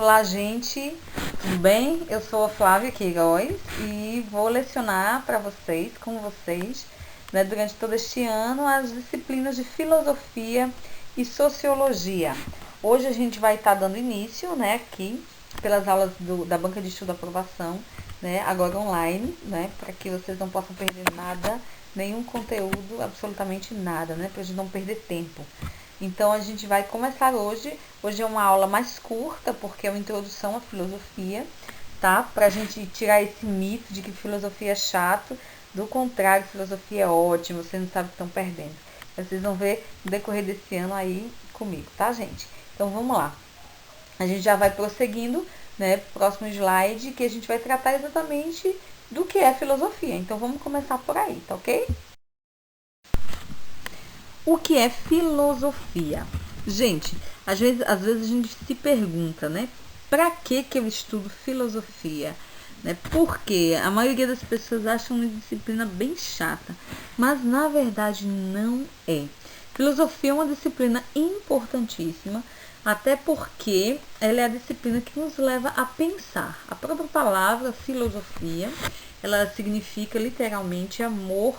Olá, gente, tudo bem? Eu sou a Flávia Queiroz e vou lecionar para vocês, com vocês, né, durante todo este ano, as disciplinas de filosofia e sociologia. Hoje a gente vai estar dando início, né, aqui, pelas aulas da banca de estudo aprovação, né, agora online, né, para que vocês não possam perder nada, nenhum conteúdo, absolutamente nada, né, para a gente não perder tempo. Então a gente vai começar hoje. Hoje é uma aula mais curta, porque é uma introdução à filosofia, tá? Pra gente tirar esse mito de que filosofia é chato. Do contrário, filosofia é ótimo, vocês não sabem o que estão perdendo. Vocês vão ver no decorrer desse ano aí comigo, tá, gente? Então vamos lá. A gente já vai prosseguindo, né? Próximo slide, que a gente vai tratar exatamente do que é filosofia. Então vamos começar por aí, tá ok? O que é filosofia? Gente, às vezes a gente se pergunta, né? Para que eu estudo filosofia? Né? Porque a maioria das pessoas acham uma disciplina bem chata, mas na verdade não é. Filosofia é uma disciplina importantíssima, até porque ela é a disciplina que nos leva a pensar. A própria palavra filosofia, ela significa literalmente amor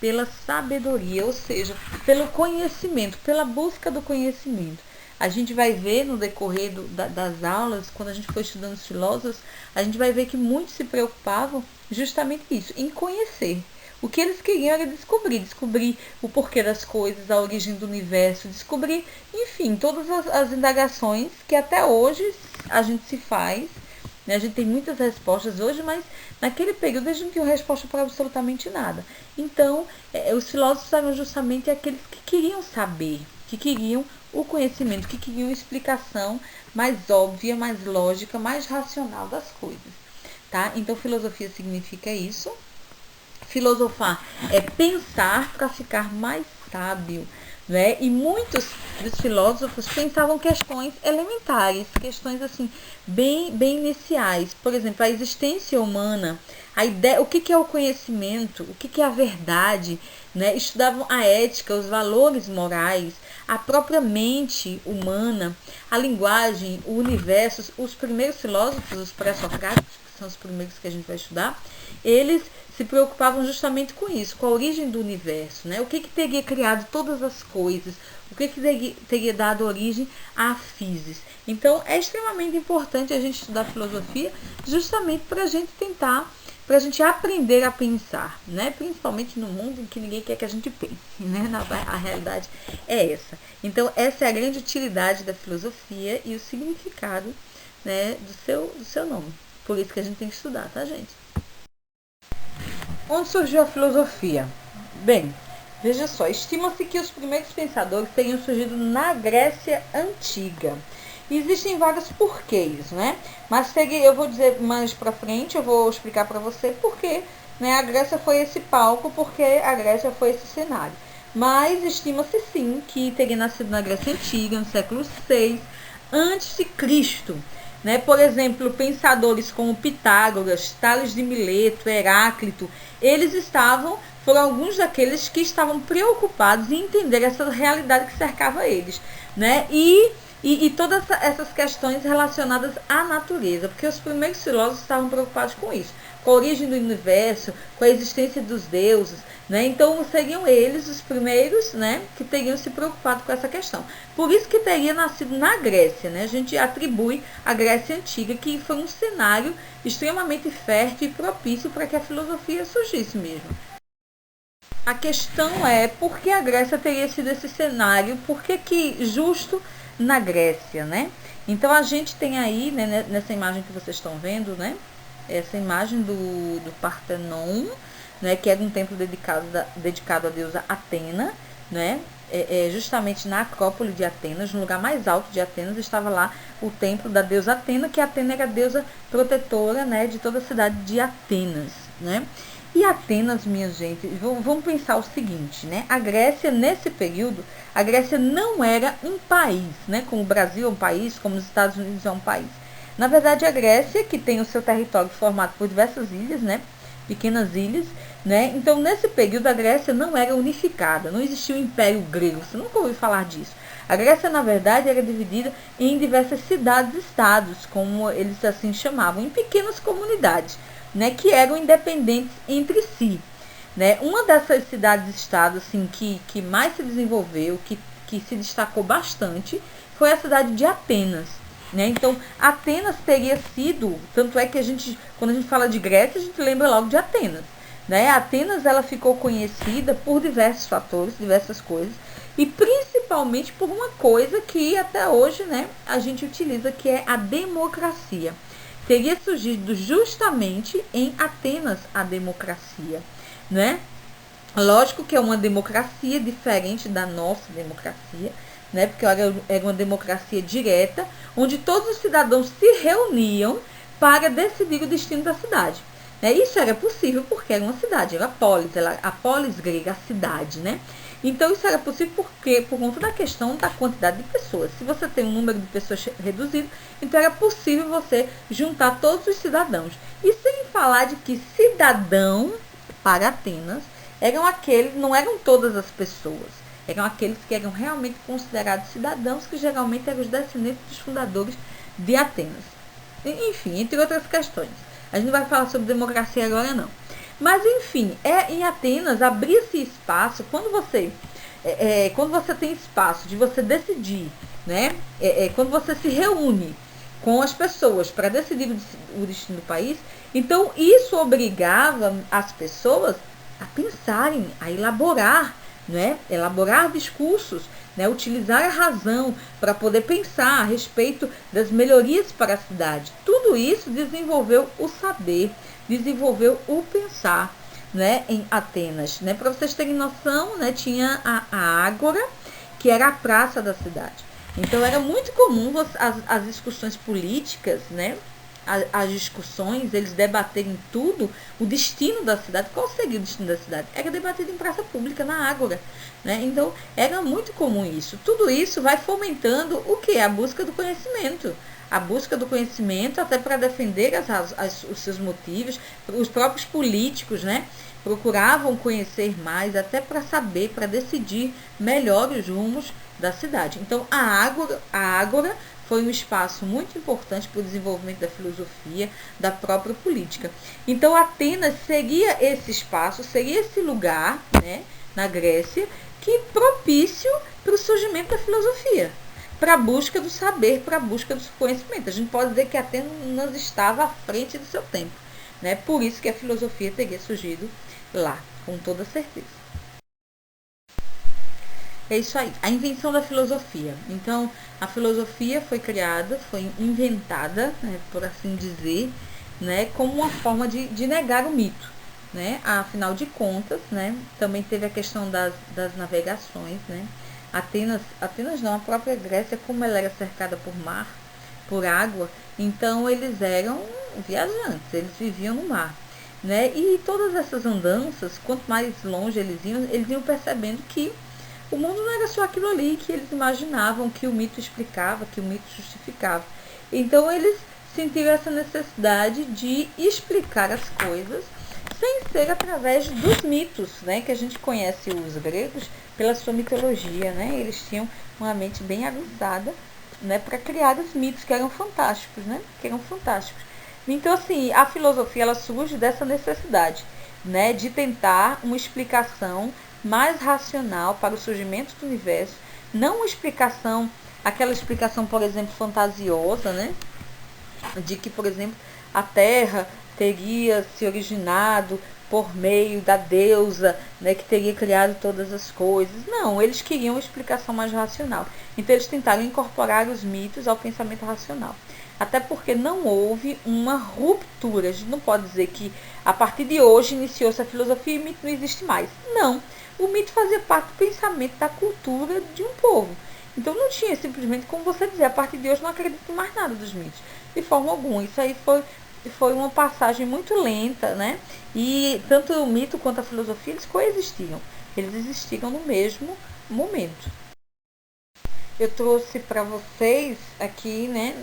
pela sabedoria, ou seja, pelo conhecimento, pela busca do conhecimento. A gente vai ver no decorrer das aulas, quando a gente for estudando os filósofos, a gente vai ver que muitos se preocupavam justamente isso, em conhecer. O que eles queriam era descobrir o porquê das coisas, a origem do universo, descobrir, enfim, todas as indagações que até hoje a gente se faz. A gente tem muitas respostas hoje, mas naquele período a gente não tinha resposta para absolutamente nada. Então, os filósofos eram justamente aqueles que queriam saber, que queriam o conhecimento, que queriam explicação mais óbvia, mais lógica, mais racional das coisas. Tá? Então, filosofia significa isso. Filosofar é pensar para ficar mais sábio. Né? E muitos dos filósofos pensavam questões elementares, questões assim bem iniciais. Por exemplo, a existência humana, a ideia, o que é o conhecimento, o que é a verdade, né? Estudavam a ética, os valores morais, a própria mente humana, a linguagem, o universo. Os primeiros filósofos, os pré-socráticos, que são os primeiros que a gente vai estudar, eles se preocupavam justamente com isso, com a origem do universo, né? O que teria criado todas as coisas, o que teria dado origem à physis. Então, é extremamente importante a gente estudar filosofia justamente para a gente tentar, para a gente aprender a pensar, né? Principalmente no mundo em que ninguém quer que a gente pense, né? A realidade é essa. Então, essa é a grande utilidade da filosofia e o significado, né, do seu nome. Por isso que a gente tem que estudar, tá, gente? Onde surgiu a filosofia? Bem, veja só, estima-se que os primeiros pensadores teriam surgido na Grécia Antiga. E existem vários porquês, né? Mas eu vou dizer mais pra frente, eu vou explicar para você porquê, né, a Grécia foi esse palco, porque a Grécia foi esse cenário. Mas estima-se sim que teria nascido na Grécia Antiga, no século VI, antes de Cristo. Né? Por exemplo, pensadores como Pitágoras, Tales de Mileto, Heráclito, foram alguns daqueles que estavam preocupados em entender essa realidade que cercava eles, né? E todas essas questões relacionadas à natureza, porque os primeiros filósofos estavam preocupados com isso, com a origem do universo, com a existência dos deuses, né? Então seriam eles os primeiros, né, que teriam se preocupado com essa questão. Por isso que teria nascido na Grécia, né? A gente atribui à Grécia Antiga, que foi um cenário extremamente fértil e propício para que a filosofia surgisse mesmo. A questão é por que a Grécia teria sido esse cenário, por que justo na Grécia, né? Então a gente tem aí, né, nessa imagem que vocês estão vendo, né, essa imagem do Partenon, né, que era um templo dedicado à deusa Atena, né? Justamente na Acrópole de Atenas, no lugar mais alto de Atenas, estava lá o templo da deusa Atena, que Atena era a deusa protetora, né, de toda a cidade de Atenas, né? E Atenas, minha gente, vamos pensar o seguinte, né? A Grécia, nesse período, a Grécia não era um país, né? Como o Brasil é um país, como os Estados Unidos é um país. Na verdade, a Grécia, que tem o seu território formado por diversas ilhas, né? Pequenas ilhas, né? Então, nesse período, a Grécia não era unificada, não existia o Império Grego, você nunca ouviu falar disso. A Grécia, na verdade, era dividida em diversas cidades-estados, como eles assim chamavam, em pequenas comunidades, né, que eram independentes entre si. Né? Uma dessas cidades-estados assim, que mais se desenvolveu, que se destacou bastante, foi a cidade de Atenas. Né? Então, Atenas teria sido, tanto é que quando a gente fala de Grécia, a gente lembra logo de Atenas. Né? Atenas ela ficou conhecida por diversos fatores, diversas coisas, e principalmente por uma coisa que até hoje, né, a gente utiliza, que é a democracia. Teria surgido justamente em Atenas a democracia. Né? Lógico que é uma democracia diferente da nossa democracia, né? Porque era uma democracia direta, onde todos os cidadãos se reuniam para decidir o destino da cidade. Né? Isso era possível porque era uma cidade, era a polis grega, a cidade. Né? Então isso era possível por conta da questão da quantidade de pessoas. Se você tem um número de pessoas reduzido, então era possível você juntar todos os cidadãos. E sem falar de que cidadão, para Atenas, não eram todas as pessoas, eram aqueles que eram realmente considerados cidadãos, que geralmente eram os descendentes dos fundadores de Atenas. Enfim, entre outras questões. A gente não vai falar sobre democracia agora não. Mas enfim, em Atenas abria-se espaço, quando você tem espaço de você decidir, né? Quando você se reúne com as pessoas para decidir o destino do país, então isso obrigava as pessoas a pensarem, a elaborar, né? Elaborar discursos, né? Utilizar a razão para poder pensar a respeito das melhorias para a cidade. Tudo isso desenvolveu o saber, desenvolveu o pensar, né? Em Atenas. Né? Para vocês terem noção, né? Tinha a Ágora, que era a praça da cidade. Então era muito comum as discussões políticas, né? As discussões, eles debaterem tudo, o destino da cidade. Qual seria o destino da cidade? Era debatido em praça pública, na Ágora. Né? Então era muito comum isso. Tudo isso vai fomentando o que? A busca do conhecimento. A busca do conhecimento até para defender os seus motivos. Os próprios políticos, né? Procuravam conhecer mais, até para saber, para decidir melhor os rumos da cidade. Então a Ágora foi um espaço muito importante para o desenvolvimento da filosofia, da própria política. Então Atenas seria esse espaço, seria esse lugar, né, na Grécia, que propício para o surgimento da filosofia, para a busca do saber, para a busca do conhecimento. A gente pode dizer que Atenas estava à frente do seu tempo. Né? Por isso que a filosofia teria surgido lá, com toda certeza. É isso aí, a invenção da filosofia. Então, a filosofia foi criada, foi inventada, né, por assim dizer, né, como uma forma de negar o mito. Né? Afinal de contas, né, também teve a questão das navegações. Né? Atenas não, a própria Grécia, como ela era cercada por mar, por água, então eles eram viajantes, eles viviam no mar. Né? E todas essas andanças, quanto mais longe eles iam percebendo que o mundo não era só aquilo ali que eles imaginavam, que o mito explicava, que o mito justificava. Então eles sentiram essa necessidade de explicar as coisas sem ser através dos mitos, né? Que a gente conhece os gregos pela sua mitologia, né? Eles tinham uma mente bem aguçada, né? Para criar os mitos que eram fantásticos, né? Que eram fantásticos. Então, assim, a filosofia ela surge dessa necessidade, né? De tentar uma explicação mais racional para o surgimento do universo, não uma explicação, aquela explicação, por exemplo, fantasiosa, né? De que, por exemplo, a Terra teria se originado por meio da deusa, né, que teria criado todas as coisas. Não, eles queriam uma explicação mais racional. Então eles tentaram incorporar os mitos ao pensamento racional. Até porque não houve uma ruptura. A gente não pode dizer que a partir de hoje iniciou-se a filosofia e o mito não existe mais. Não. O mito fazia parte do pensamento, da cultura de um povo. Então não tinha simplesmente como você dizer, a partir de hoje não acredito em mais nada dos mitos. De forma alguma. Isso aí foi uma passagem muito lenta, né? E tanto o mito quanto a filosofia, eles coexistiam. Eles existiram no mesmo momento. Eu trouxe para vocês aqui, né,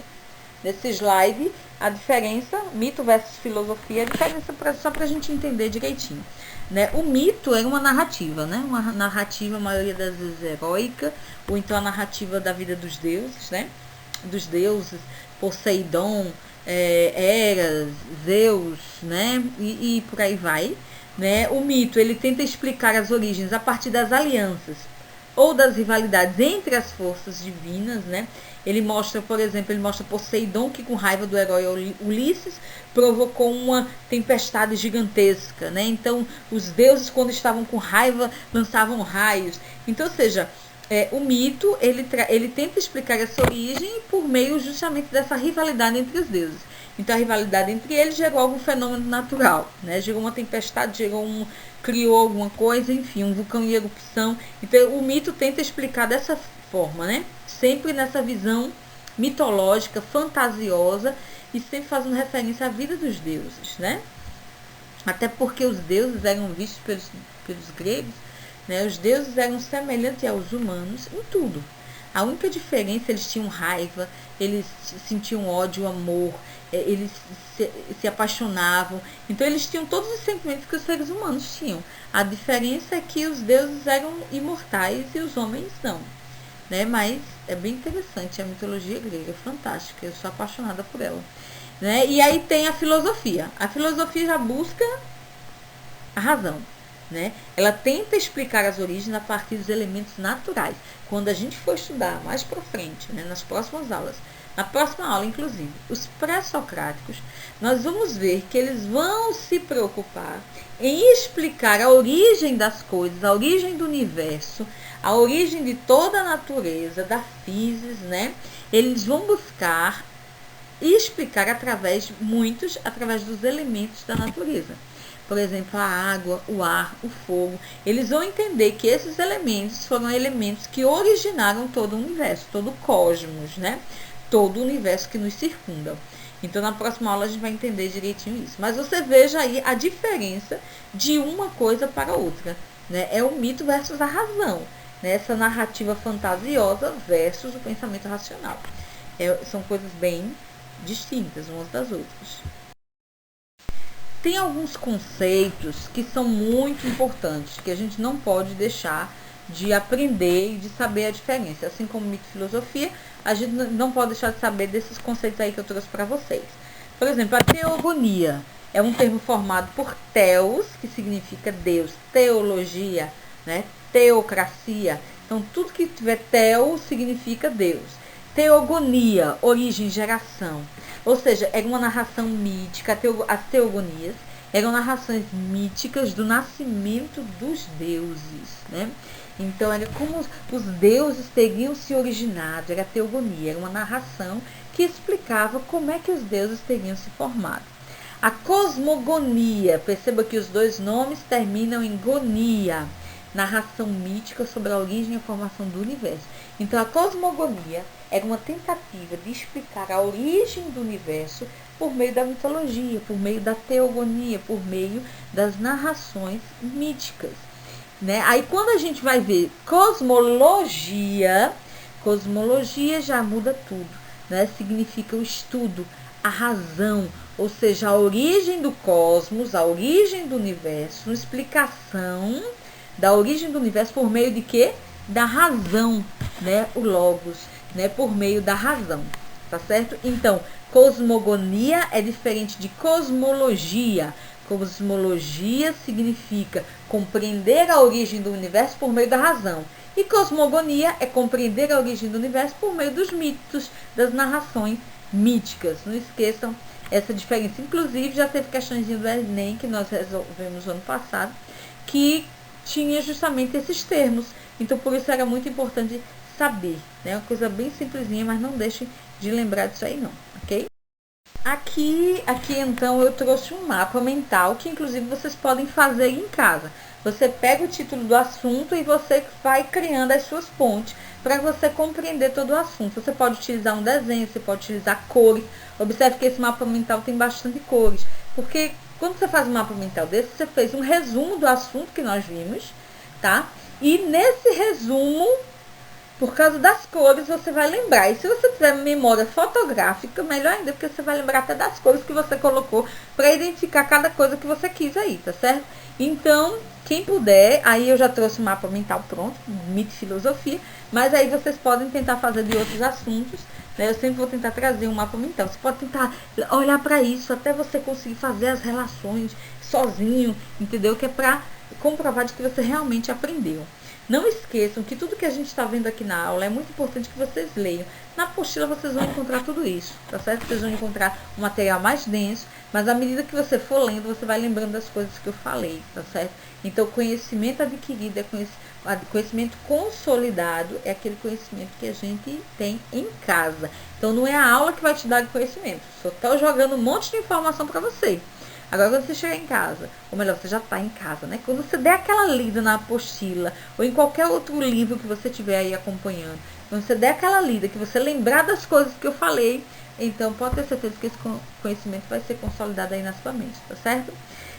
nesse slide, a diferença, mito versus filosofia, a diferença só para a gente entender direitinho. né? O mito era uma narrativa, né? Uma narrativa, a maioria das vezes heróica, ou então a narrativa da vida dos deuses, né? Dos deuses, Poseidon, Hera, Zeus, né? E por aí vai, né? O mito, ele tenta explicar as origens a partir das alianças ou das rivalidades entre as forças divinas, né? Ele mostra, por exemplo, ele mostra Poseidon, que com raiva do herói Ulisses provocou uma tempestade gigantesca, né? Então, os deuses, quando estavam com raiva, lançavam raios. Então, ou seja, o mito, ele tenta explicar essa origem por meio justamente dessa rivalidade entre os deuses. Então, a rivalidade entre eles gerou algum fenômeno natural, né? Gerou uma tempestade, criou alguma coisa, enfim, um vulcão em erupção. Então, o mito tenta explicar dessa forma, né? Sempre nessa visão mitológica, fantasiosa, e sempre fazendo referência à vida dos deuses, né? Até porque os deuses eram vistos pelos gregos, né? Os deuses eram semelhantes aos humanos em tudo. A única diferença, eles tinham raiva, eles sentiam ódio, amor, eles se apaixonavam. Então, eles tinham todos os sentimentos que os seres humanos tinham. A diferença é que os deuses eram imortais e os homens não, né? Mas é bem interessante a mitologia grega, é fantástica, eu sou apaixonada por ela, né? E aí tem a filosofia. A filosofia já busca a razão, né? Ela tenta explicar as origens a partir dos elementos naturais. Quando a gente for estudar mais para frente, né, nas próximas aulas, na próxima aula, inclusive, os pré-socráticos, nós vamos ver que eles vão se preocupar em explicar a origem das coisas, a origem do universo, a origem de toda a natureza, da physis, né? Eles vão buscar e explicar através dos elementos da natureza. Por exemplo, a água, o ar, o fogo. Eles vão entender que esses elementos foram elementos que originaram todo o universo, todo o cosmos, né? Todo o universo que nos circunda. Então, na próxima aula a gente vai entender direitinho isso. Mas você veja aí a diferença de uma coisa para outra, né? É o mito versus a razão, né? Essa narrativa fantasiosa versus o pensamento racional. São coisas bem distintas umas das outras. Tem alguns conceitos que são muito importantes, que a gente não pode deixar de aprender e de saber a diferença. Assim como mito e filosofia, a gente não pode deixar de saber desses conceitos aí que eu trouxe para vocês. Por exemplo, a teogonia é um termo formado por theos, que significa Deus, teologia, né? Teocracia. Então, tudo que tiver theo significa Deus. Teogonia, origem, geração. Ou seja, era uma narração mítica, as teogonias eram narrações míticas do nascimento dos deuses, né? Então, era como os deuses teriam se originado, era a teogonia, era uma narração que explicava como é que os deuses teriam se formado. A cosmogonia, perceba que os dois nomes terminam em gonia, narração mítica sobre a origem e a formação do universo. Então, a cosmogonia era uma tentativa de explicar a origem do universo por meio da mitologia, por meio da teogonia, por meio das narrações míticas, né? Aí, quando a gente vai ver cosmologia já muda tudo, né? Significa o estudo, a razão, ou seja, a origem do cosmos, a origem do universo, uma explicação da origem do universo por meio de quê? Da razão, né? O logos, né? Por meio da razão, tá certo? Então, cosmogonia é diferente de cosmologia. Cosmologia significa compreender a origem do universo por meio da razão. E cosmogonia é compreender a origem do universo por meio dos mitos, das narrações míticas. Não esqueçam essa diferença. Inclusive, já teve questõezinha do Enem que nós resolvemos no ano passado, que tinha justamente esses termos. Então, por isso era muito importante saber, né? Uma coisa bem simplesinha, mas não deixem de lembrar disso aí não, ok? Aqui então eu trouxe um mapa mental que inclusive vocês podem fazer em casa. Você pega o título do assunto e você vai criando as suas pontes para você compreender todo o assunto. Você pode utilizar um desenho, você pode utilizar cores. Observe que esse mapa mental tem bastante cores, porque quando você faz um mapa mental desse, você fez um resumo do assunto que nós vimos, tá? E nesse resumo, por causa das cores, você vai lembrar. E se você tiver memória fotográfica, melhor ainda, porque você vai lembrar até das cores que você colocou para identificar cada coisa que você quis aí, tá certo? Então, quem puder, aí eu já trouxe o mapa mental pronto, mito e filosofia, mas aí vocês podem tentar fazer de outros assuntos, né? Eu sempre vou tentar trazer um mapa mental. Você pode tentar olhar para isso até você conseguir fazer as relações sozinho, entendeu? Que é para comprovar de que você realmente aprendeu. Não esqueçam que tudo que a gente está vendo aqui na aula é muito importante que vocês leiam. Na apostila vocês vão encontrar tudo isso, tá certo? Vocês vão encontrar um material mais denso, mas à medida que você for lendo, você vai lembrando das coisas que eu falei, tá certo? Então, conhecimento adquirido, conhecimento consolidado, é aquele conhecimento que a gente tem em casa. Então, não é a aula que vai te dar conhecimento, só estou jogando um monte de informação para você. Agora, quando você chegar em casa, ou melhor, você já está em casa, né? Quando você der aquela lida na apostila, ou em qualquer outro livro que você estiver aí acompanhando, quando você der aquela lida, que você lembrar das coisas que eu falei, então pode ter certeza que esse conhecimento vai ser consolidado aí na sua mente, tá certo?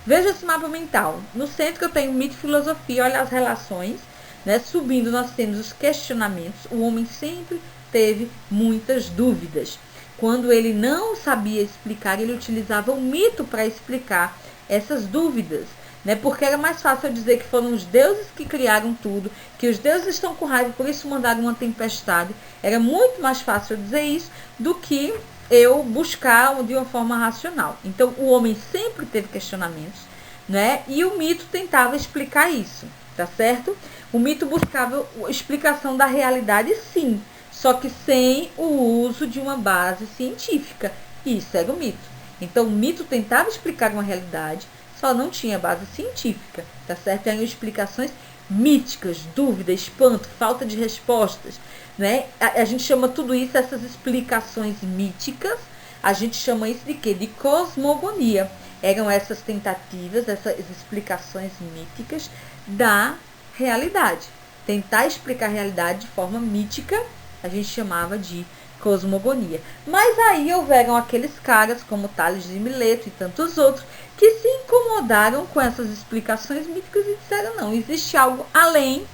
Veja esse mapa mental. No centro eu tenho mito e filosofia, olha as relações, né? Subindo nós temos os questionamentos. O homem sempre teve muitas dúvidas. Quando ele não sabia explicar, ele utilizava o mito para explicar essas dúvidas, né? Porque era mais fácil eu dizer que foram os deuses que criaram tudo, que os deuses estão com raiva, por isso mandaram uma tempestade. Era muito mais fácil eu dizer isso do que eu buscar de uma forma racional. Então, o homem sempre teve questionamentos, né? E o mito tentava explicar isso, tá certo? O mito buscava a explicação da realidade, sim, só que sem o uso de uma base científica. Isso era o mito. Então, o mito tentava explicar uma realidade, só não tinha base científica, tá certo? Eram explicações míticas, dúvida, espanto, falta de respostas, né? A gente chama tudo isso, essas explicações míticas, a gente chama isso de quê? De cosmogonia. Eram essas tentativas, essas explicações míticas da realidade. Tentar explicar a realidade de forma mítica, a gente chamava de cosmogonia. Mas aí houveram aqueles caras como Tales de Mileto e tantos outros que se incomodaram com essas explicações míticas e disseram: não, existe algo além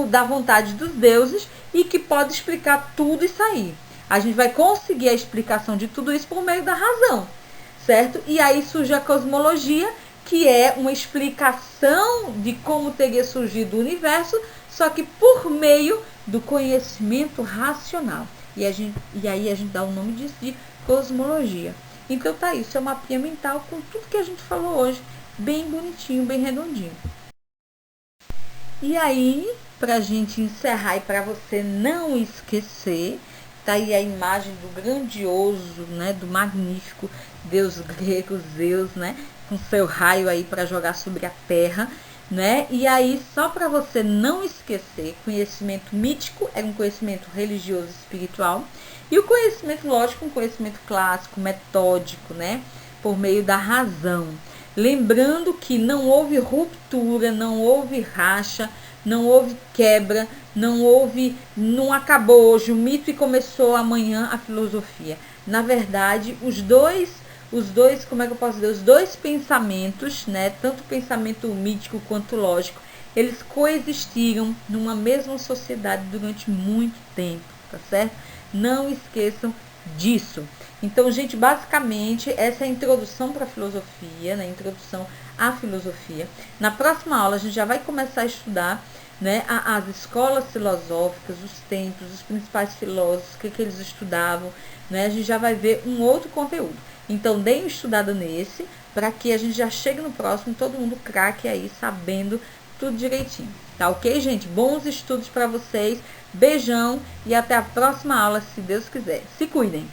da vontade dos deuses e que pode explicar tudo isso aí. A gente vai conseguir a explicação de tudo isso por meio da razão, certo? E aí surge a cosmologia, que é uma explicação de como teria surgido o universo, só que por meio do conhecimento racional. E aí a gente dá o nome disso de cosmologia. Então tá isso, é uma mapinha mental com tudo que a gente falou hoje, bem bonitinho, bem redondinho. E aí, pra gente encerrar e para você não esquecer, tá aí a imagem do grandioso, né, do magnífico deus grego Zeus, né, com seu raio aí para jogar sobre a terra, né? E aí, só para você não esquecer, conhecimento mítico era um conhecimento religioso e espiritual, e o conhecimento lógico, um conhecimento clássico, metódico, né, por meio da razão. Lembrando que não houve ruptura, não houve racha, não houve quebra, não acabou hoje o mito e começou amanhã a filosofia. Na verdade, os dois, como é que eu posso dizer? Os dois pensamentos, né, tanto o pensamento mítico quanto lógico, eles coexistiram numa mesma sociedade durante muito tempo, tá certo? Não esqueçam disso. Então, gente, basicamente, essa é a introdução para a filosofia, né? Introdução à filosofia. Na próxima aula, a gente já vai começar a estudar, né, as escolas filosóficas, os tempos, os principais filósofos, o que eles estudavam, né? A gente já vai ver um outro conteúdo. Então, deem uma estudada nesse, para que a gente já chegue no próximo, todo mundo craque aí, sabendo tudo direitinho. Tá ok, gente? Bons estudos para vocês. Beijão e até a próxima aula, se Deus quiser. Se cuidem!